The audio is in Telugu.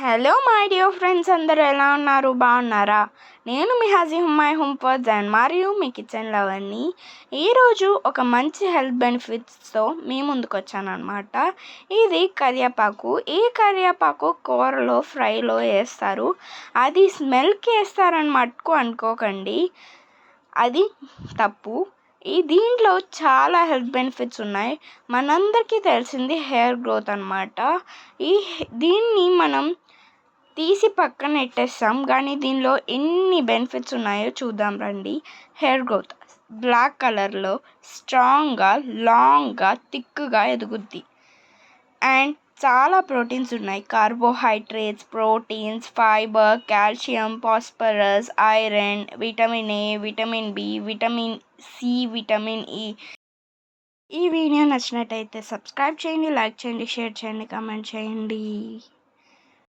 హలో మై డియర్ ఫ్రెండ్స్, అందరూ ఎలా ఉన్నారు? బాగున్నారా? నేను మీ హాజీ హుమ్మాయి హోమ్ ఫుడ్స్ అండ్ మరియు మీ కిచెన్ లవర్ని. ఈరోజు ఒక మంచి హెల్త్ బెనిఫిట్స్తో మీ ముందుకు వచ్చాను అనమాట. ఇది కరివేపాకు. ఈ కరివేపాకు కూరలో ఫ్రైలో వేస్తారు. అది స్మెల్కి వేస్తారని మటుకు అనుకోకండి, అది తప్పు. దీంట్లో చాలా హెల్త్ బెనిఫిట్స్ ఉన్నాయి. మనందరికీ తెలిసింది హెయిర్ గ్రోత్ అనమాట. దీన్ని మనం తీసి పక్కన పెట్టేస్తాం, కానీ దీనిలో ఎన్ని బెనిఫిట్స్ ఉన్నాయో చూద్దాం రండి. హెయిర్ గ్రోత్, బ్లాక్ కలర్లో స్ట్రాంగ్గా, లాంగ్గా, థిక్గా ఎదుగుద్ది. అండ్ చాలా ప్రోటీన్స్ ఉన్నాయి. Carbohydrates, proteins, fibre, calcium, phosphorus, iron, vitamin A, vitamin B, vitamin C, vitamin E. ఈ వీడియో నచ్చినట్టయితే సబ్స్క్రైబ్ చేయండి, లైక్ చేయండి, షేర్ చేయండి, కామెంట్ చేయండి.